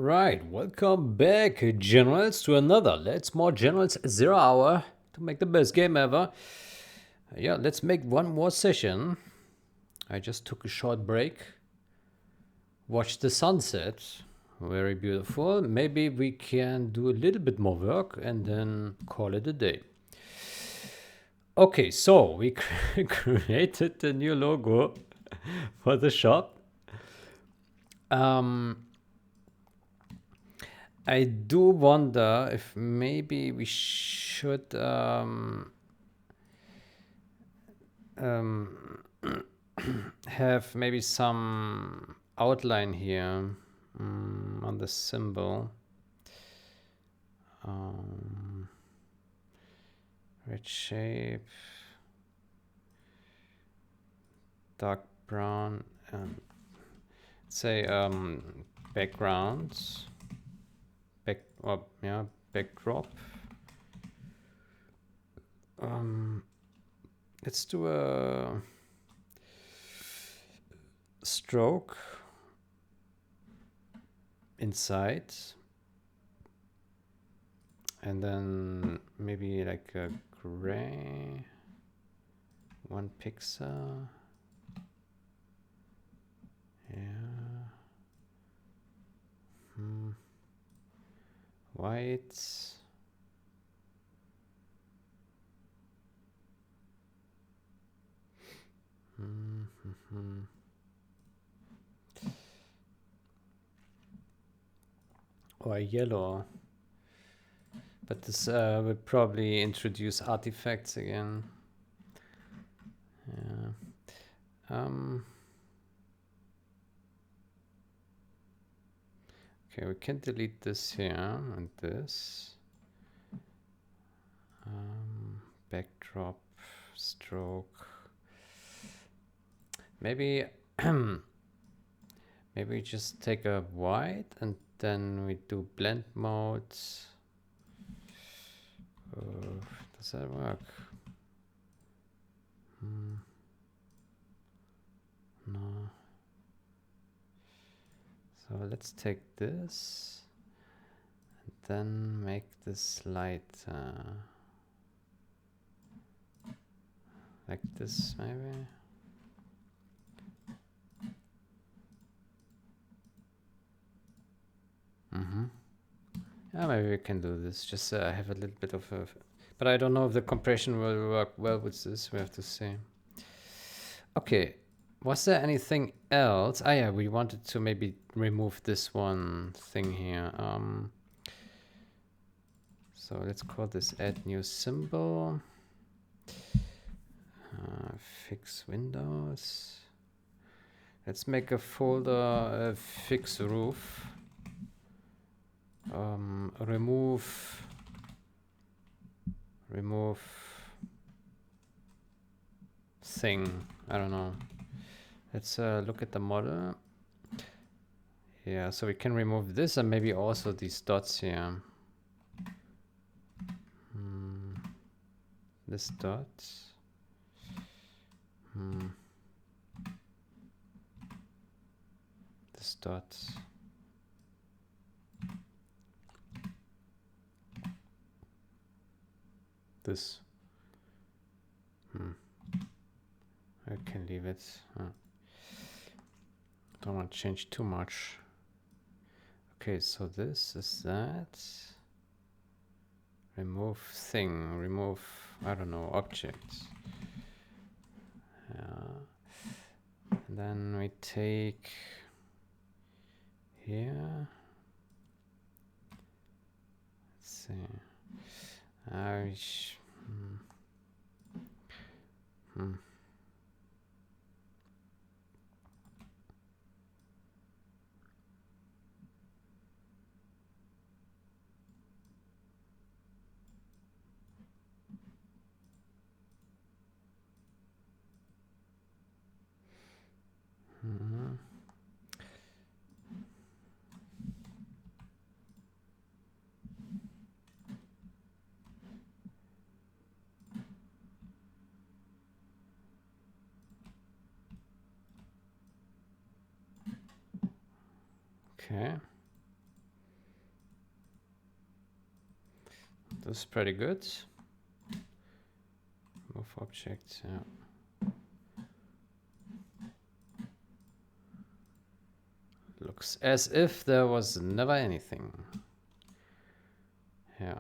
Alright, welcome back, Generals, to another Let's More Generals 0 hour to make the best game ever. Yeah, let's make one more session. I just took a short break. Watched the sunset. Very beautiful. Maybe we can do a little bit more work and then call it a day. Okay, so we created the new logo for the shop. I do wonder if maybe we should have maybe some outline here on the symbol. Red shape, dark brown, and say backgrounds. Backdrop. Let's do a stroke inside, and then maybe like a gray, 1 pixel. Yeah. White. Or yellow. But this would probably introduce artifacts again. Yeah. Okay, we can delete this here and this. Backdrop, stroke. Maybe maybe we just take a white and then we do blend modes. Does that work? No. So let's take this and then make this light like this maybe. Yeah, maybe we can do this. Just have a little bit of a... But I don't know if the compression will work well with this. We have to see. Okay. Was there anything else? Ah, yeah, we wanted to maybe remove this one thing here. So let's call this add new symbol. Fix windows. Let's make a folder fix roof. Remove thing. I don't know. Let's look at the model. Yeah, so we can remove this and maybe also these dots here. This dot. This dot. This. I can leave it. Don't want to change too much. Okay, so this is that. Remove thing. Remove, I don't know, object. And then we take here. Let's see. Okay. That's pretty good. Move object, yeah. Looks as if there was never anything. Yeah.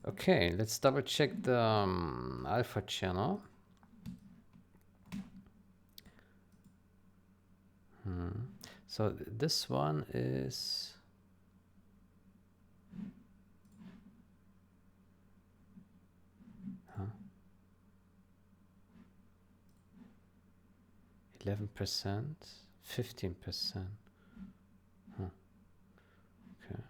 Okay, let's double check the alpha channel. So this one is 11%, 15%. Huh. Okay.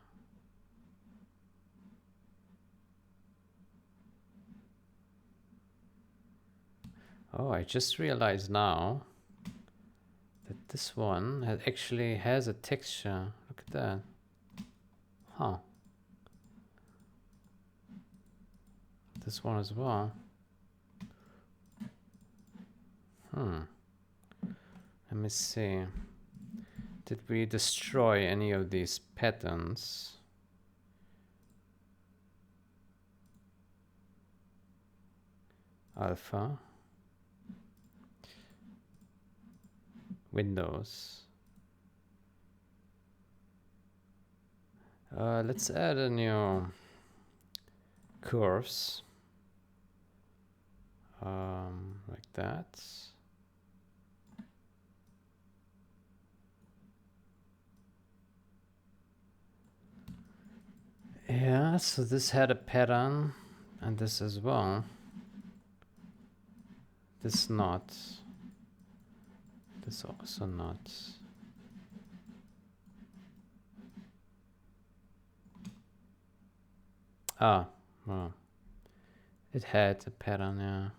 Oh, I just realized now that this one actually has a texture. Look at that. Huh. This one as well. Let me see. Did we destroy any of these patterns? Alpha. Windows. Let's add a new curves. Like that. Yeah, so this had a pattern, and this as well. This not. This also not. Ah, well, it had a pattern, yeah.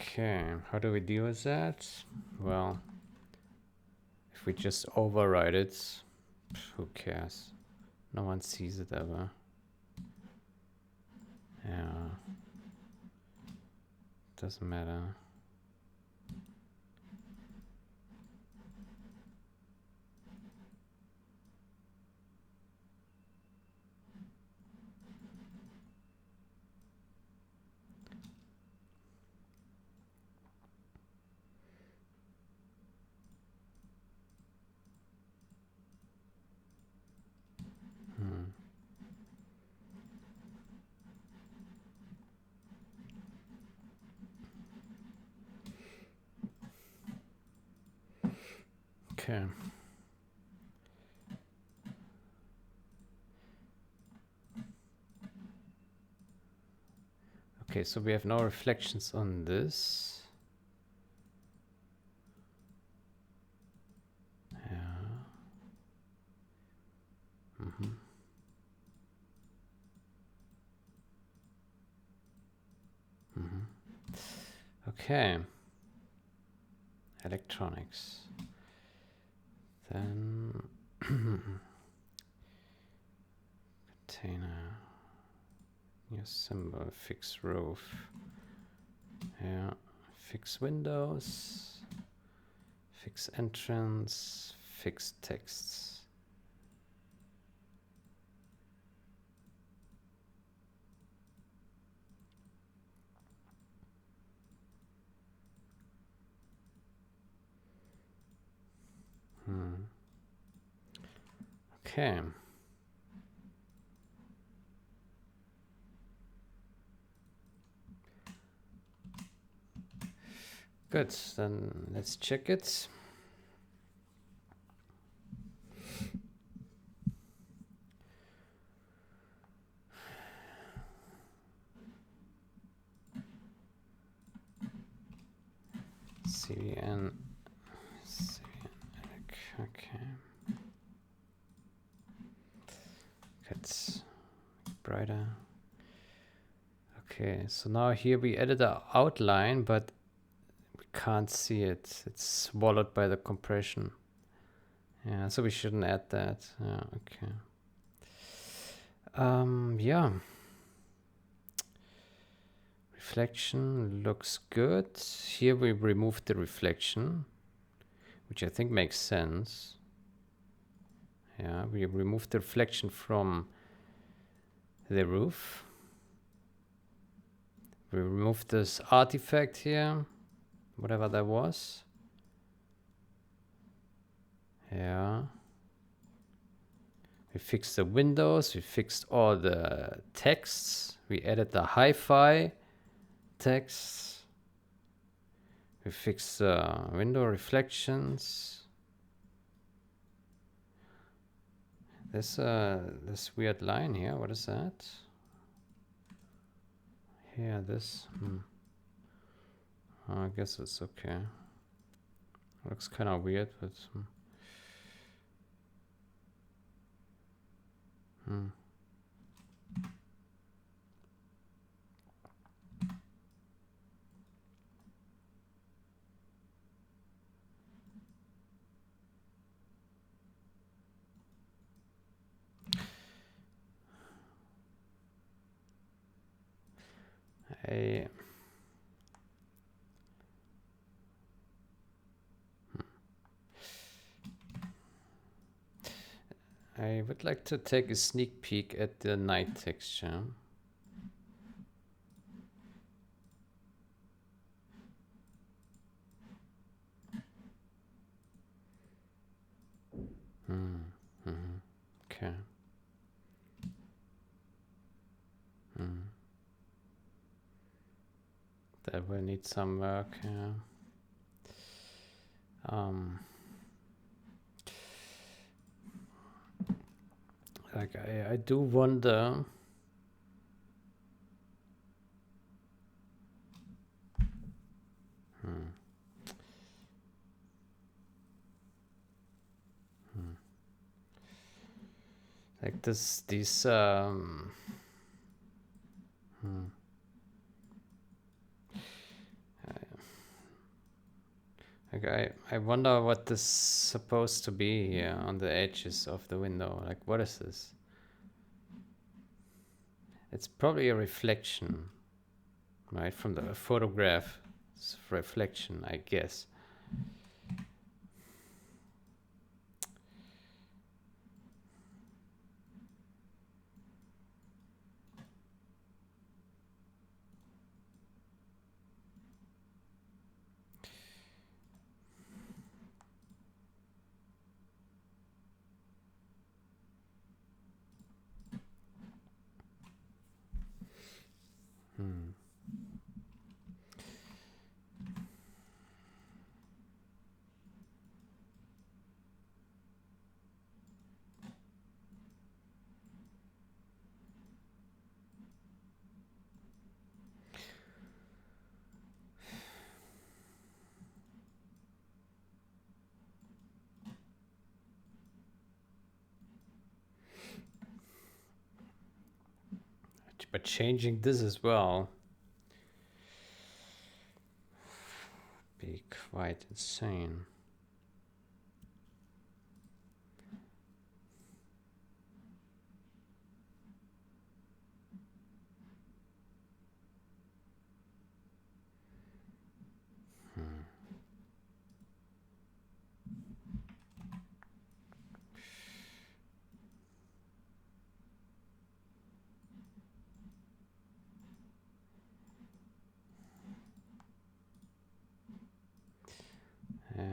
Okay, how do we deal with that? Well, if we just override it, who cares? No one sees it ever. Yeah, doesn't matter. Okay. Okay, so we have no reflections on this. Yeah. Okay. Electronics. Then container. New symbol. Fix roof. Yeah. Fix windows. Fix entrance. Fix texts. Okay. Good, then let's check it. cbn, okay. It's brighter. Okay, so now here we added an outline, but we can't see it. It's swallowed by the compression. Yeah, so we shouldn't add that. Yeah, okay. Yeah. Reflection looks good. Here we removed the reflection, which I think makes sense. Yeah, we removed the reflection from the roof. We removed this artifact here, whatever that was. Yeah. We fixed the windows, we fixed all the texts, we added the hi-fi text, we fixed the window reflections. This weird line here, what is that? Here, this. I guess it's okay. Looks kind of weird, but. I would like to take a sneak peek at the night texture. Okay. That will need some work, yeah. Like I do wonder. Like these like I wonder what this is supposed to be here on the edges of the window. Like, what is this? It's probably a reflection, right, from the photograph. It's reflection, I guess. But changing this as well be quite insane. Yeah.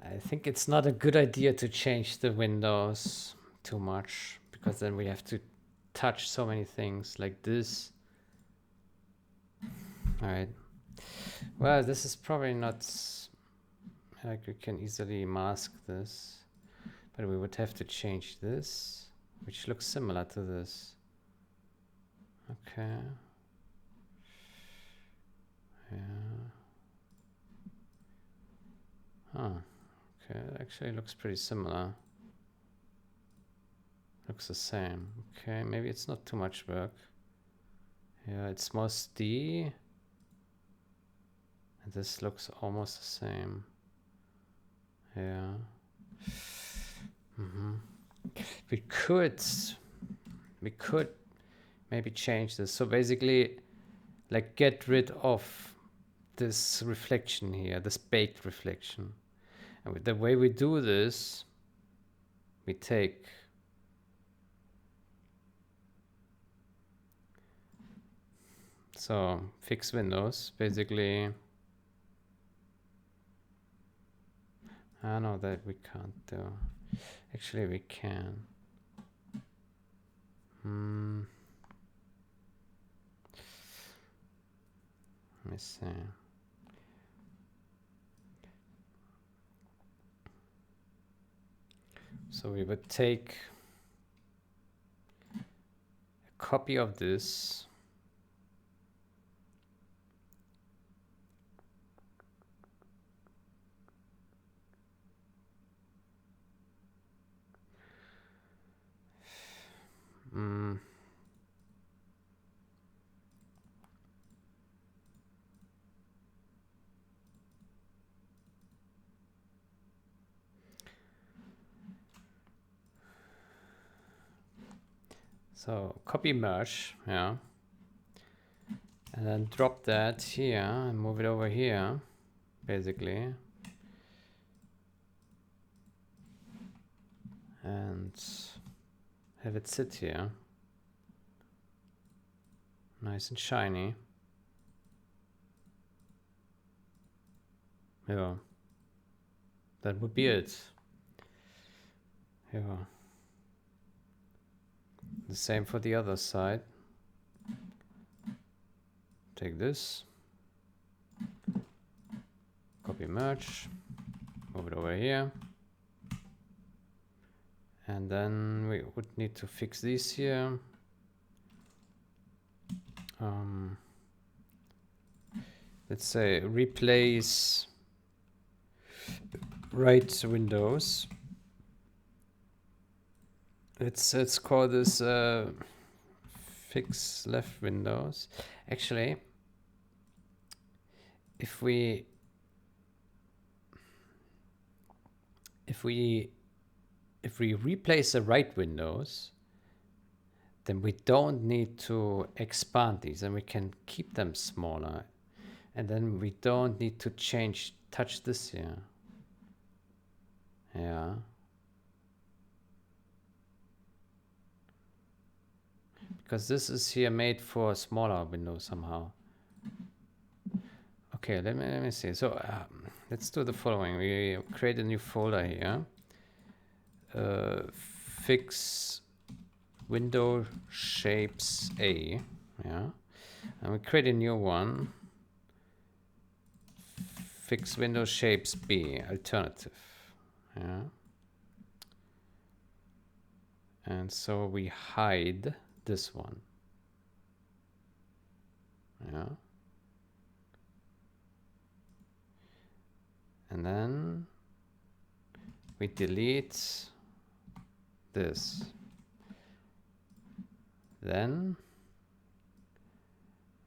I think it's not a good idea to change the windows too much, because then we have to touch so many things like this. All right. Well, this is probably not like we can easily mask this, but we would have to change this, which looks similar to this. Okay. Yeah. Huh. Okay, actually looks pretty similar. Looks the same. Okay, maybe it's not too much work. Yeah, it's more D. And this looks almost the same. Yeah. We could maybe change this. So basically, like, get rid of this reflection here, this baked reflection. And with the way we do this, we take so fix windows, basically. I know that we can't do. Actually, we can. Let me see. So we would take a copy of this. So copy merge, yeah. And then drop that here and move it over here, basically. And have it sit here. Nice and shiny. Yeah. That would be it. Yeah. The same for the other side. Take this. Copy merge. Move it over here. And then we would need to fix these here. Let's say replace right windows. Let's call this fix left windows. Actually, if we replace the right windows, then we don't need to expand these, and we can keep them smaller. And then we don't need to touch this here. Yeah. Because this is here made for a smaller window somehow. Okay, let me see. So let's do the following. We create a new folder here. Fix window shapes A. Yeah. And we create a new one. Fix window shapes B, alternative. Yeah. And so we hide this one. Yeah. And then we delete this. Then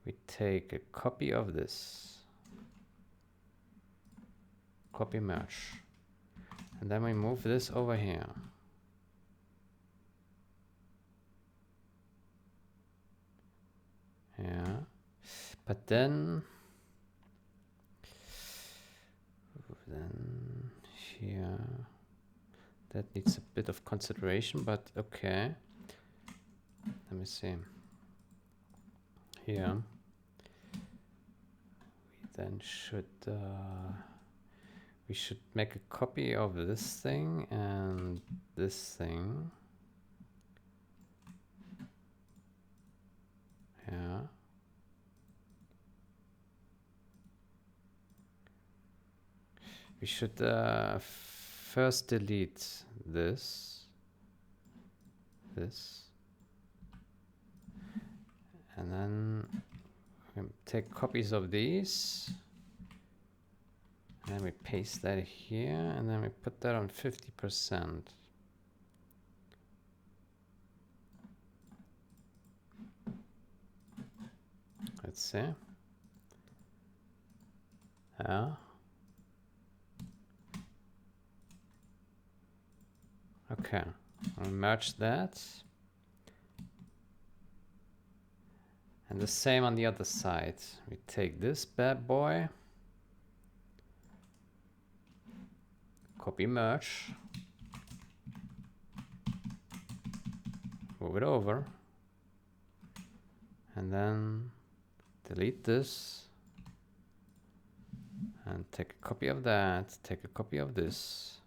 we take a copy of this. Copy merge. And then we move this over here. Yeah. But then here, that needs a bit of consideration, but okay. Let me see. Here, we then should we should make a copy of this thing and this thing. Yeah. We should first delete this, And then we take copies of these. And then we paste that here, and then we put that on 50%. Let's see. Yeah. Okay. I'll merge that. And the same on the other side. We take this bad boy. Copy merge. Move it over. And then delete this. And take a copy of that. Take a copy of this.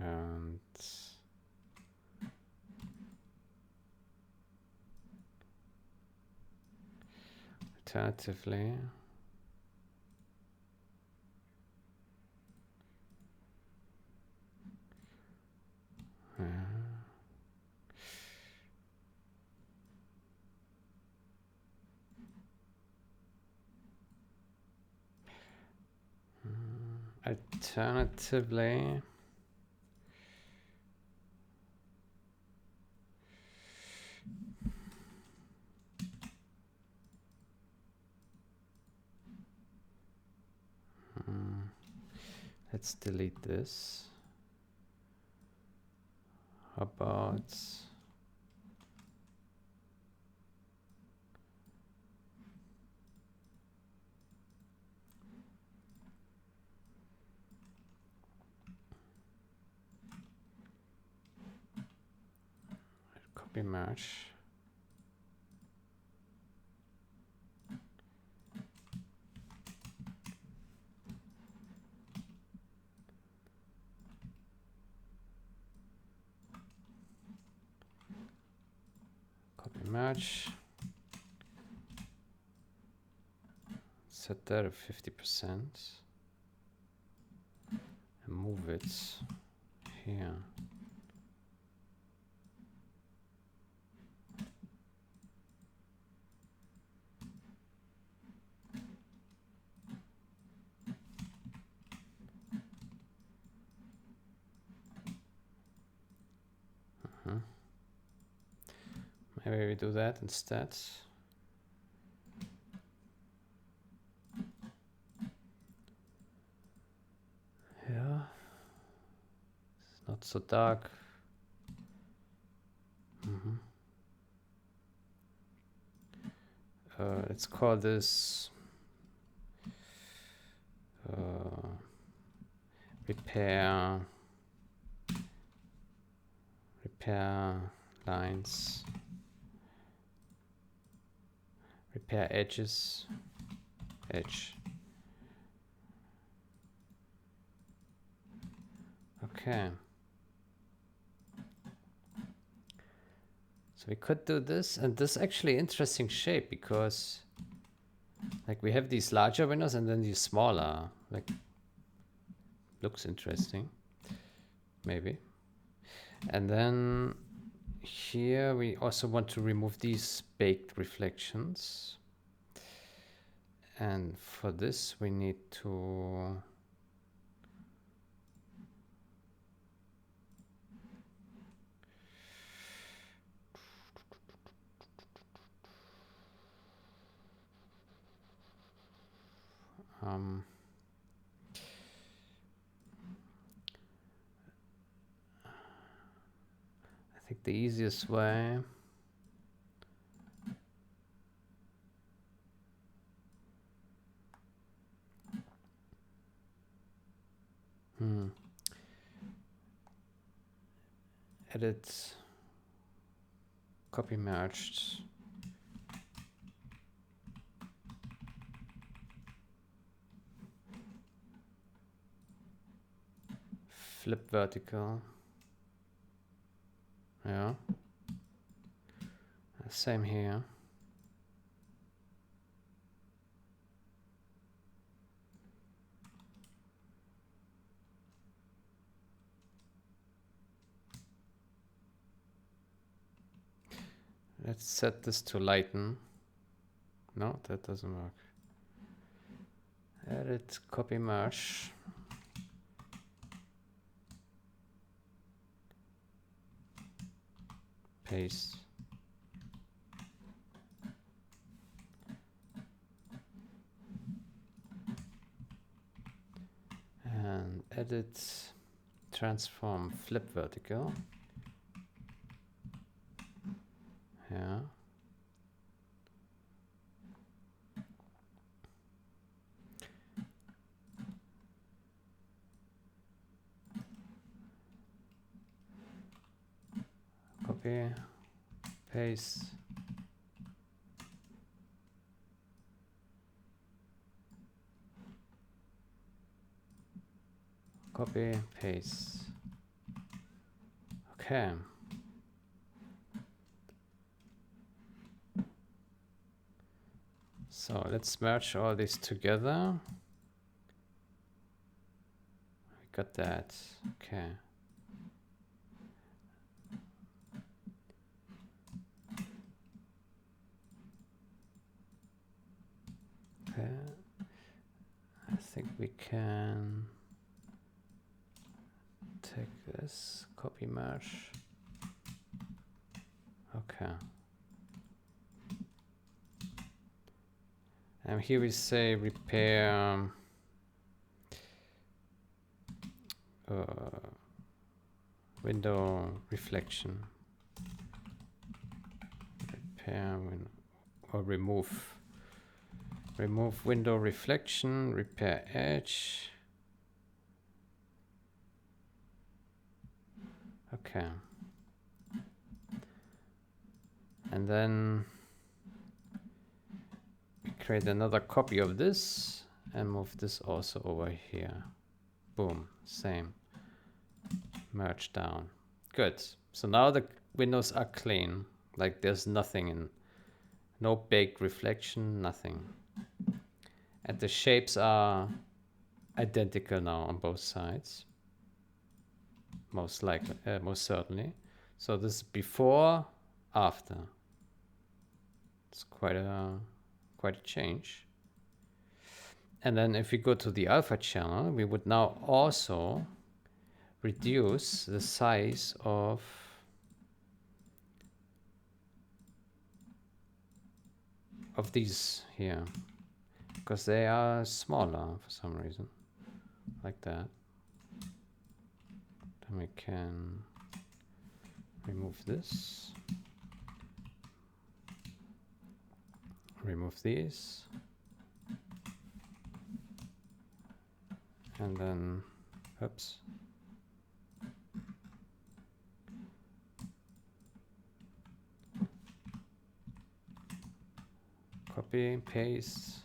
And alternatively, alternatively, let's delete this. How about copy merge? Copy merge. Set that at 50% and move it here. Maybe we do that instead. Yeah, it's not so dark. Let's call this repair lines, repair edges, edge. Okay. So we could do this, and this is actually interesting shape because like we have these larger windows and then these smaller, like looks interesting, maybe. And then here we also want to remove these baked reflections. And for this we need to I think the easiest way edit, copy merged, flip vertical. Yeah, same here. Let's set this to lighten. No, that doesn't work. Edit, copy, merge. Paste. And edit, transform, flip vertical. Yeah. Copy, paste. Copy, paste. Okay. So let's merge all this together. We got that. Okay. Okay. I think we can take this, copy merge. Okay. And here we say repair window reflection. Repair or remove. Remove window reflection, repair edge. Okay. And then we create another copy of this and move this also over here. Boom, same. Merge down. Good. So now the windows are clean. Like there's nothing in, no baked reflection, nothing. And the shapes are identical now on both sides. Most likely, most certainly. So this is before, after. It's quite a change. And then if we go to the alpha channel, we would now also reduce the size of these here, because they are smaller for some reason, like that. Then we can remove this, remove these, and then, oops. Copy, paste,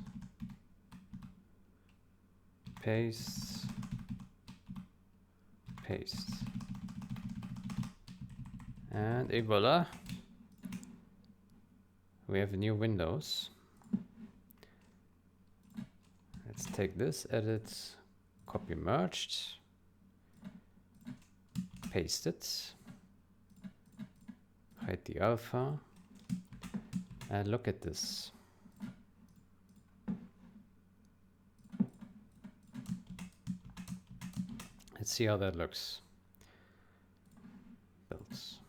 paste, paste. And voila, we have new windows. Let's take this, edit, copy merged, paste it, hide the alpha, and look at this. Let's see how that looks. Builds.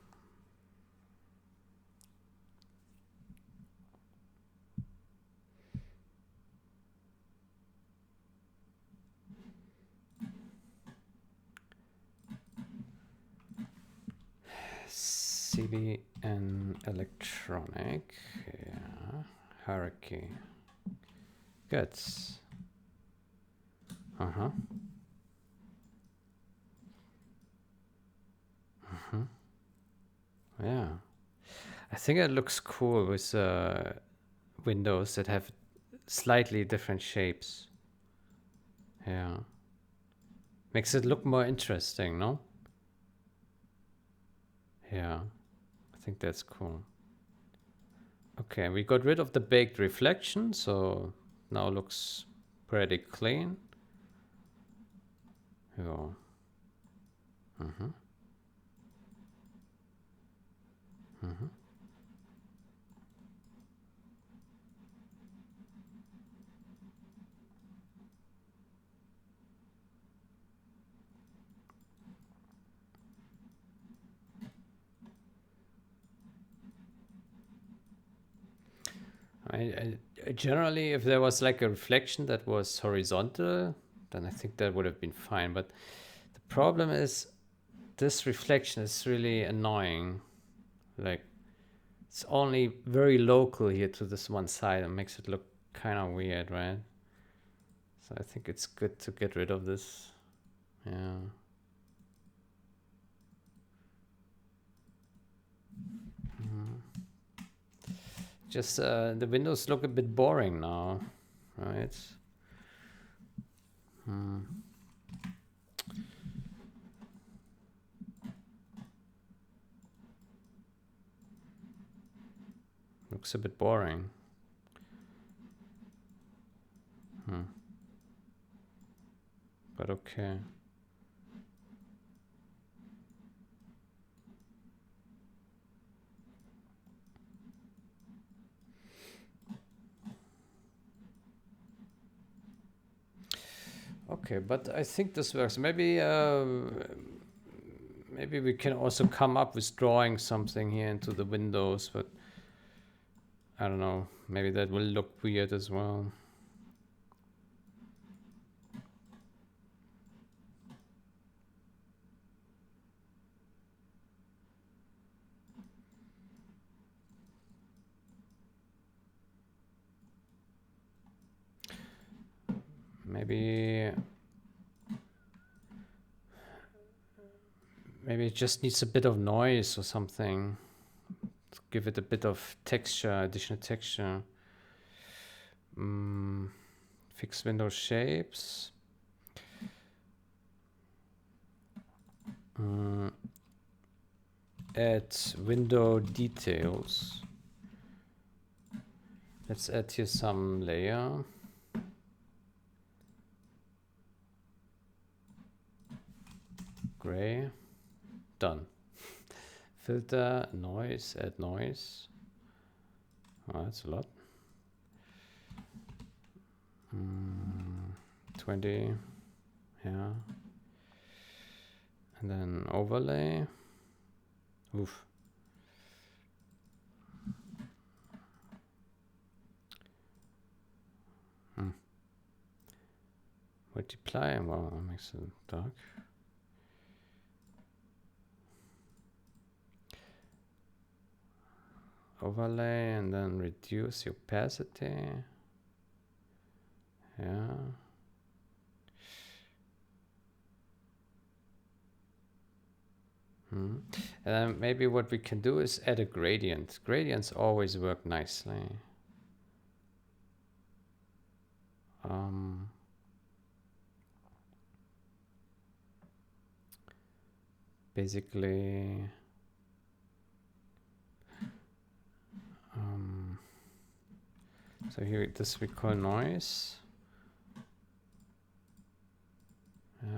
cbnelectrtl, yeah, hierarchy. Good. Uh-huh. Yeah. I think it looks cool with windows that have slightly different shapes. Yeah. Makes it look more interesting, no? Yeah. I think that's cool. Okay, we got rid of the baked reflection, so now looks pretty clean. Yeah. Generally, if there was like a reflection that was horizontal, then I think that would have been fine. But the problem is this reflection is really annoying. Like, it's only very local here to this one side and makes it look kind of weird, right? So I think it's good to get rid of this. Yeah. Just the windows look a bit boring now, right? Looks a bit boring. But okay. Okay, but I think this works. Maybe maybe we can also come up with drawing something here into the windows, but I don't know. Maybe that will look weird as well. Maybe it just needs a bit of noise or something. To give it a bit of texture, additional texture. Fix window shapes. Add window details. Let's add here some layer. Gray. Done. Filter, noise, add noise. Oh, that's a lot. 20. Yeah. And then overlay. Oof. Multiply. Wow, that makes it dark. Overlay and then reduce the opacity. Yeah. And maybe what we can do is add a gradient. Gradients always work nicely. Basically, so here this we call noise.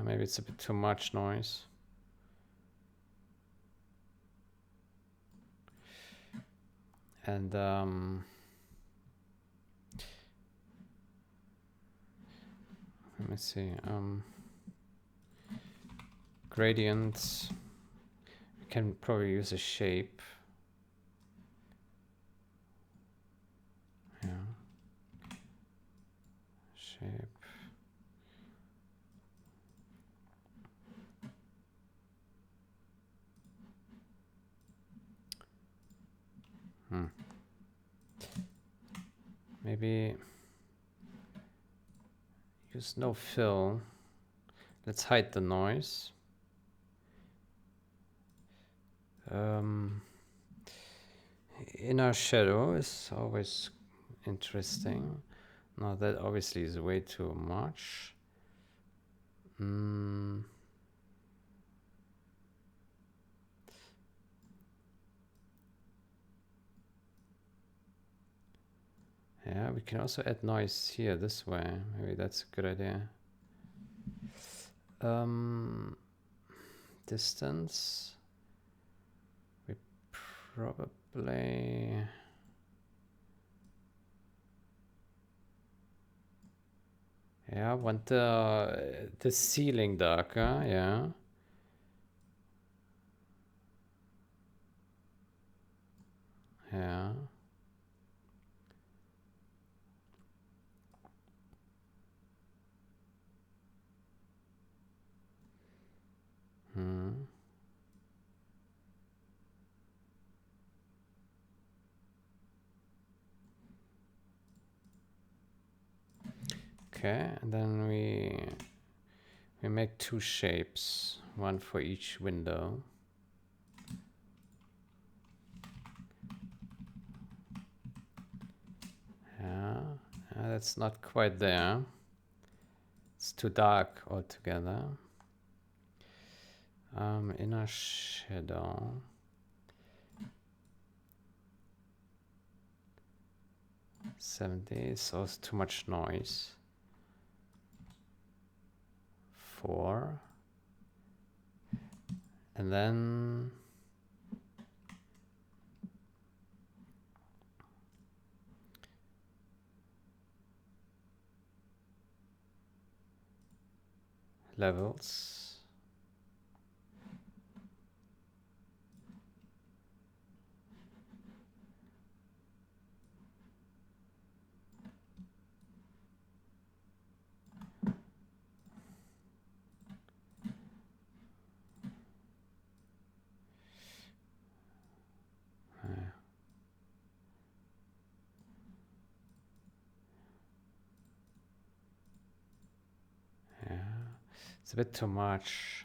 Maybe it's a bit too much noise. And let me see. Gradients. We can probably use a shape. Yeah. Shape. Maybe use no fill. Let's hide the noise. Inner shadow is always interesting. Now that obviously is way too much. Yeah, we can also add noise here this way. Maybe that's a good idea. Distance. We probably... Yeah, want the ceiling darker, yeah. Yeah. Okay, and then we make two shapes, one for each window. Yeah, that's not quite there. It's too dark altogether. Inner shadow. $70, so it's too much noise. 4. And then levels. Yeah, it's a bit too much.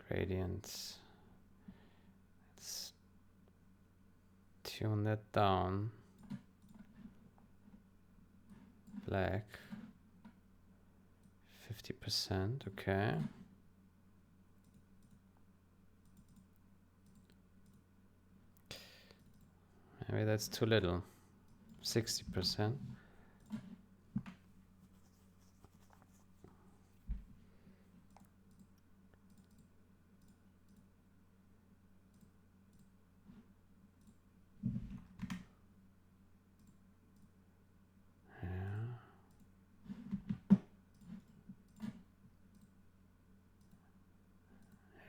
Gradients. Let's tune that down. Black. 50%, okay. Maybe that's too little. 60%.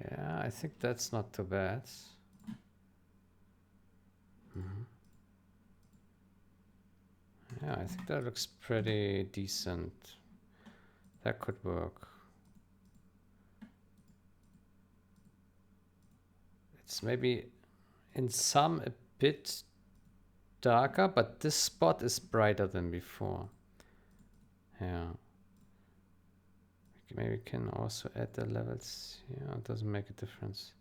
Yeah, I think that's not too bad. Yeah, I think that looks pretty decent. That could work. It's maybe in some a bit darker, but this spot is brighter than before. Yeah. Maybe we can also add the levels. Yeah, it doesn't make a difference.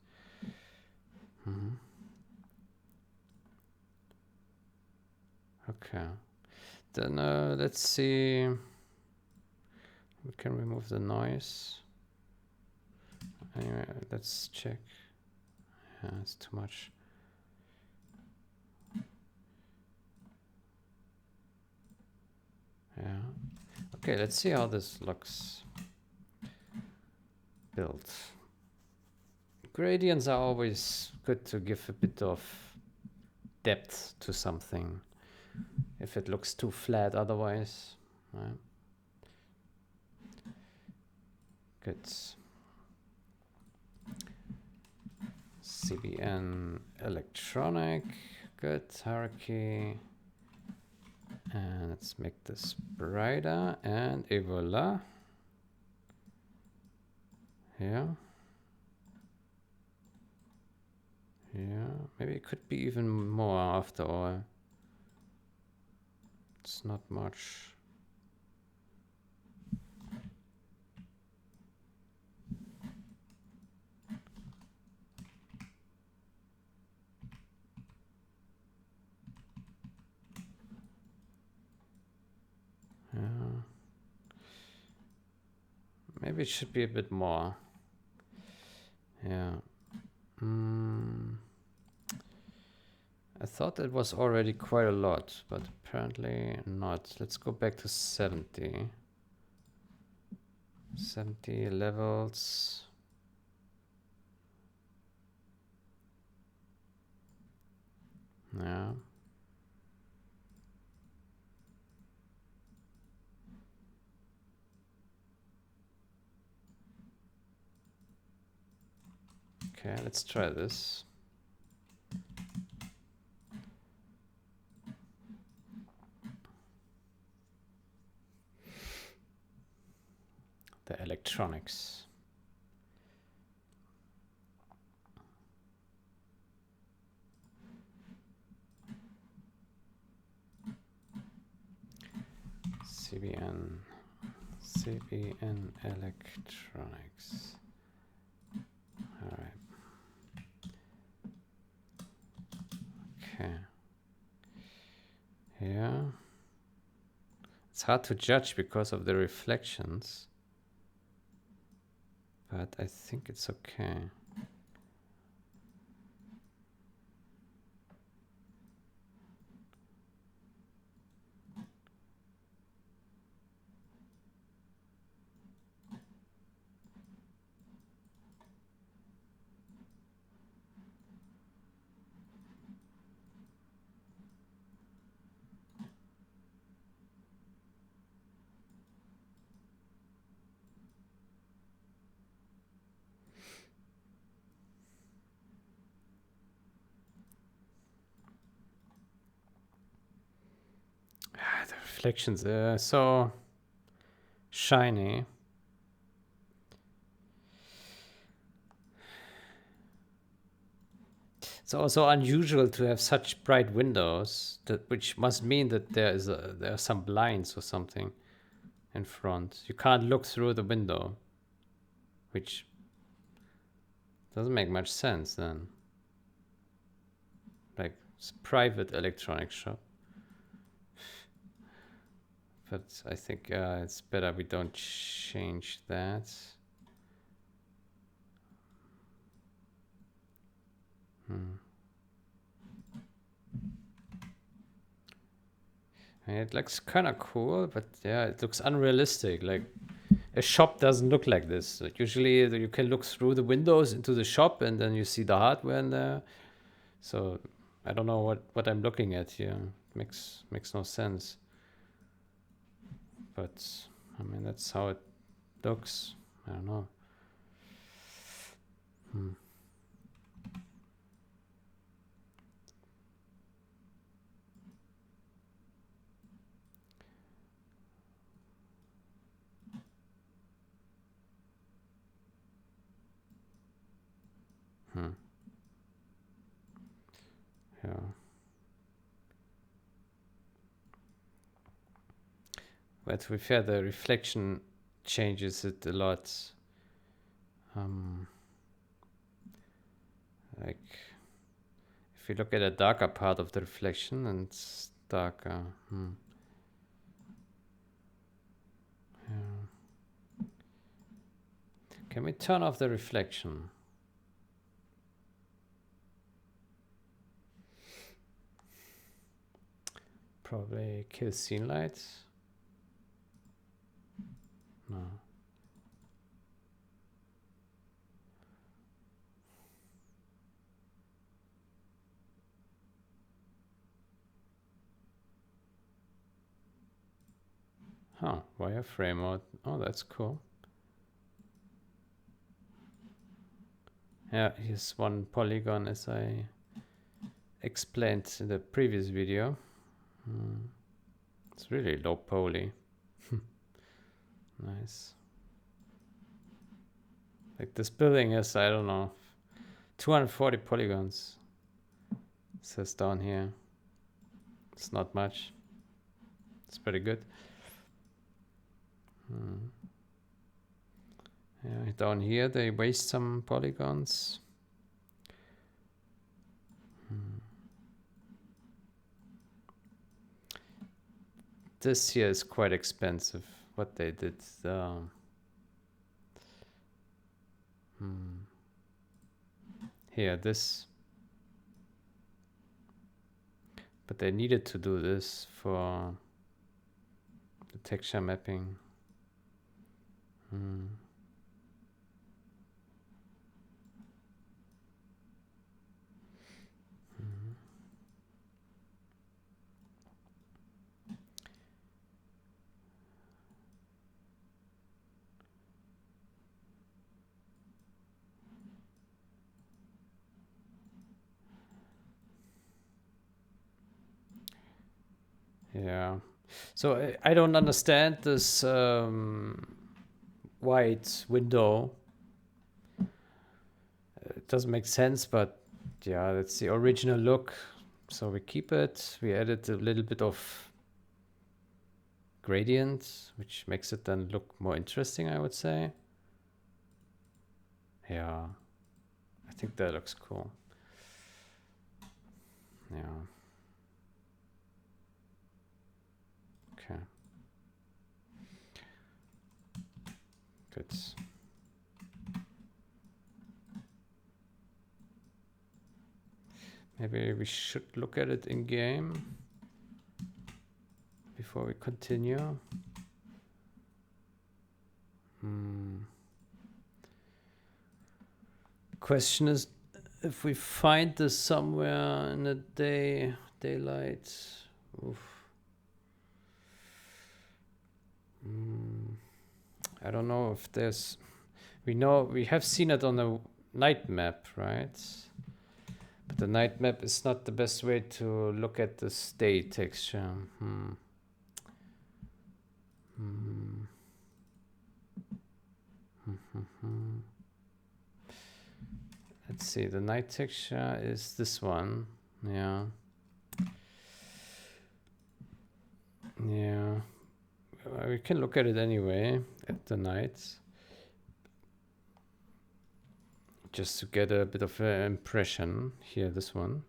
Okay. Then let's see. We can remove the noise. Anyway, let's check. Yeah, it's too much. Yeah. Okay, let's see how this looks. Built. Gradients are always good to give a bit of depth to something. If it looks too flat otherwise. Right? Good. CBN electronic. Good. Hierarchy. And let's make this brighter. And voila. Yeah. Yeah. Maybe it could be even more after all. It's not much. Yeah. Maybe it should be a bit more. Yeah. I thought it was already quite a lot, but apparently not. Let's go back to 70. 70 levels. Yeah. Okay, let's try this. The electronics. cbn electronics. All right. Okay. Yeah. It's hard to judge because of the reflections, but I think it's okay. The reflections are so shiny. It's also unusual to have such bright windows, which must mean that there are some blinds or something in front. You can't look through the window, which doesn't make much sense then. Like, it's a private electronics shop. But I think it's better we don't change that. It looks kind of cool, but yeah, it looks unrealistic. Like, a shop doesn't look like this. Like, usually you can look through the windows into the shop and then you see the hardware in there. So I don't know what I'm looking at here. Makes no sense. But I mean, that's how it looks. I don't know. Yeah. But to be fair, the reflection changes it a lot. Like, if you look at a darker part of the reflection, and it's darker. Yeah. Can we turn off the reflection? Probably kill scene lights. No. Huh, wireframe mode. Oh, that's cool. Yeah, here's one polygon as I explained in the previous video. It's really low poly. Nice. Like, this building is, I don't know, 240 polygons. It says down here. It's not much. It's pretty good. Yeah, down here they waste some polygons. This here is quite expensive, what they did. Here, this. But they needed to do this for the texture mapping. Yeah. So I don't understand this white window. It doesn't make sense, but yeah, that's the original look. So we keep it. We added a little bit of gradient, which makes it then look more interesting, I would say. Yeah, I think that looks cool. Yeah. Okay. Good. Maybe we should look at it in game before we continue. Question is, if we find this somewhere in the daylight. Oof. I don't know if there's. We have seen it on the night map, right? But the night map is not the best way to look at the day texture. Let's see, the night texture is this one. Yeah. Yeah. We can look at it anyway at the night. Just to get a bit of an impression. Here, this one.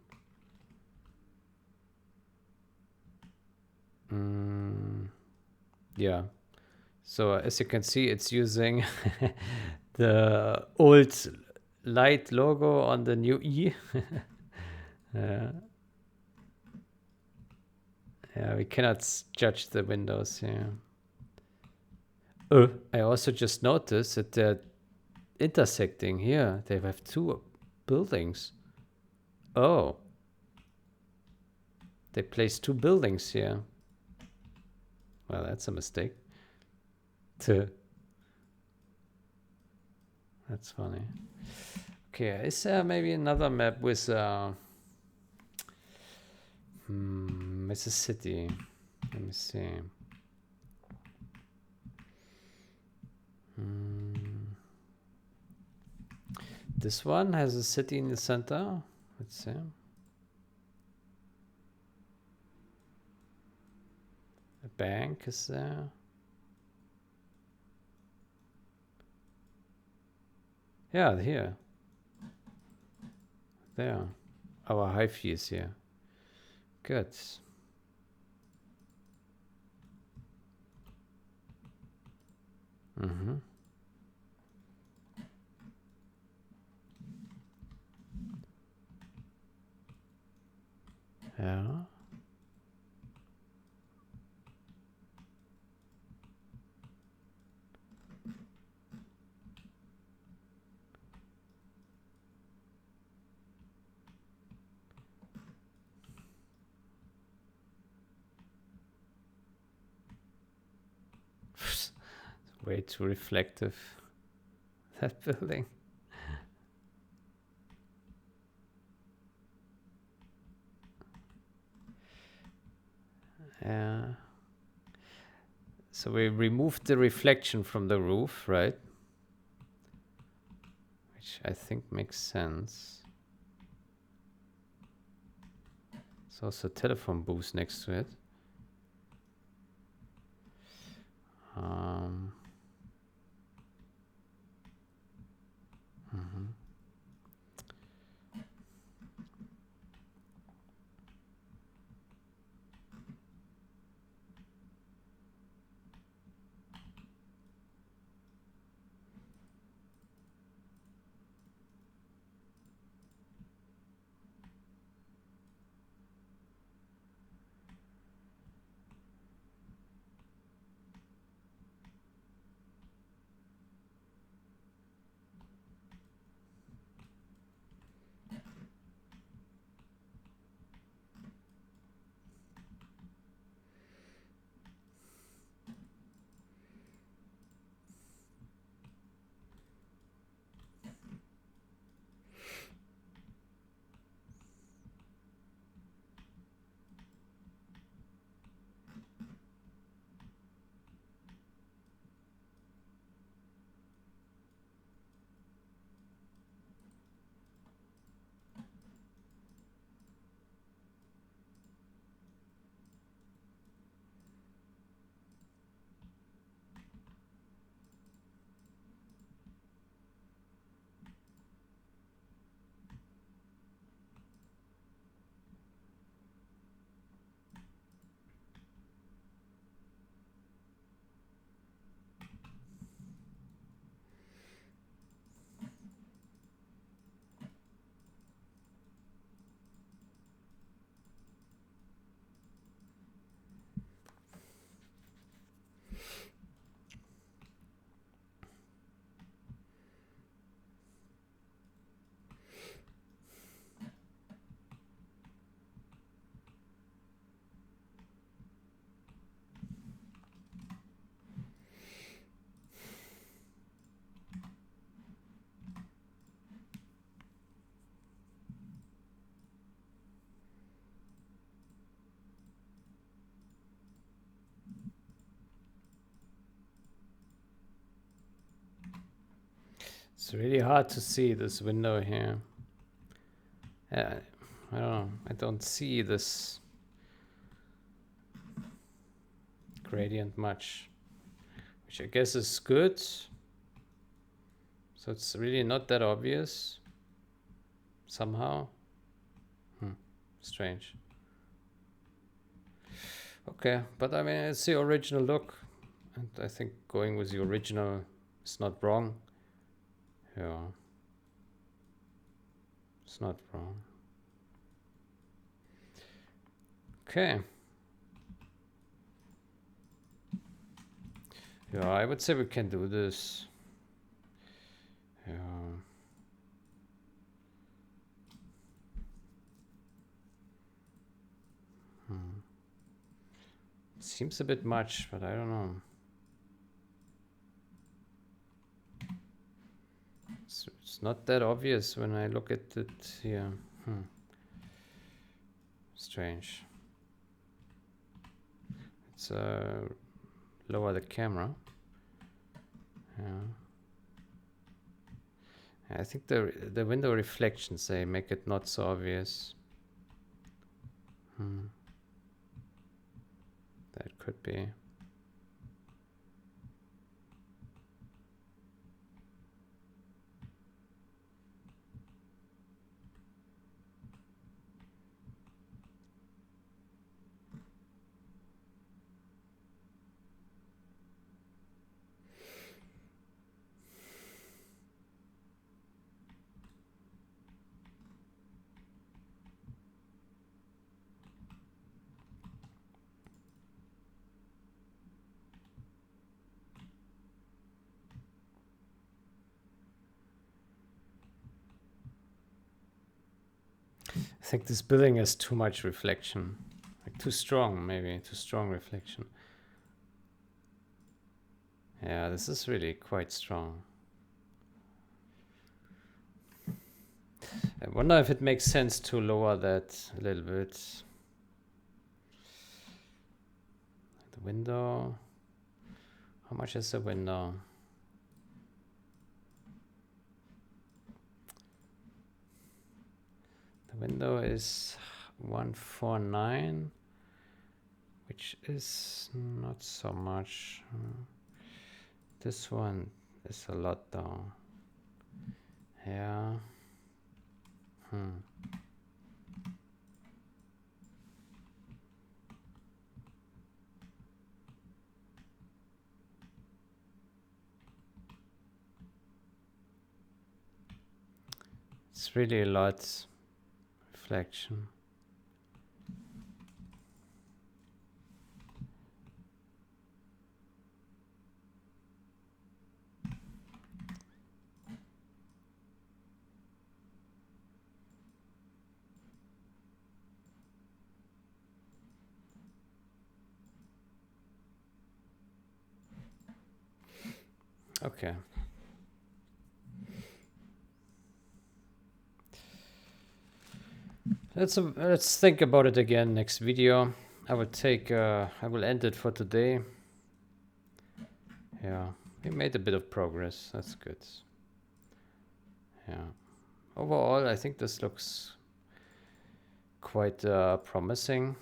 Yeah. So as you can see, it's using the old light logo on the new E. Yeah, we cannot judge the windows here. I also just noticed that they're intersecting here. They have two buildings. Oh. They placed two buildings here. Well, that's a mistake. That's funny. Okay, is there maybe another map with it's a city. Let me see. This one has a city in the center. Let's see. A bank is there. Yeah, here. There. Our Hi-Fi is here. Good. Yeah. Way too reflective. That building. Yeah. So we removed the reflection from the roof, right? Which I think makes sense. There's also a telephone booth next to it. It's really hard to see this window here. I don't know. I don't see this gradient much, which I guess is good. So it's really not that obvious somehow. Strange. Okay, but I mean, it's the original look, and I think going with the original is not wrong. Yeah, it's not wrong. Okay. Yeah, I would say we can do this. Yeah. Seems a bit much, but I don't know. It's not that obvious when I look at it here. Strange. Let's lower the camera. Yeah. I think the window reflections, they make it not so obvious. That could be. I think this building has too much reflection. Like too strong, maybe. Too strong reflection. Yeah, this is really quite strong. I wonder if it makes sense to lower that a little bit. The window. How much is the window? The window is 149, which is not so much. This one is a lot though. Yeah. It's really a lot. Reflection. Okay. Let's think about it again next video. I will end it for today. Yeah, we made a bit of progress. That's good. Yeah. Overall, I think this looks quite promising.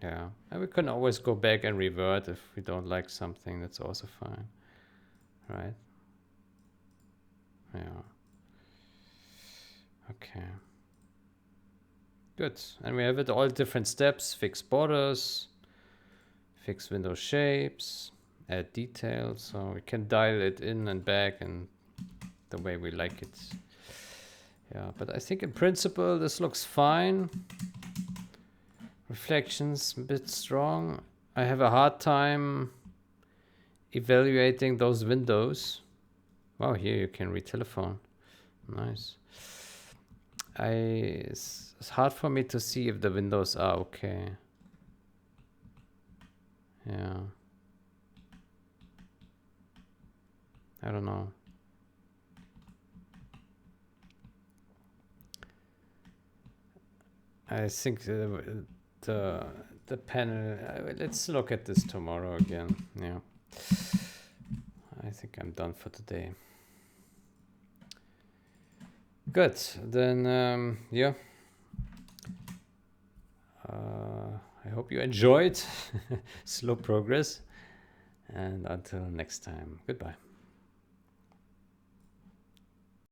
Yeah, and we can always go back and revert if we don't like something. That's also fine, right? Yeah. Okay. Good. And we have it all different steps: fix borders, fix window shapes, add details. So we can dial it in and back and the way we like it. Yeah, but I think in principle this looks fine. Reflections a bit strong. I have a hard time evaluating those windows. Wow, here you can read telephone. Nice. It's hard for me to see if the windows are okay. Yeah. I don't know. I think the panel. Let's look at this tomorrow again. Yeah. I think I'm done for today. Good. Then, yeah. I hope you enjoyed slow progress. And until next time, goodbye.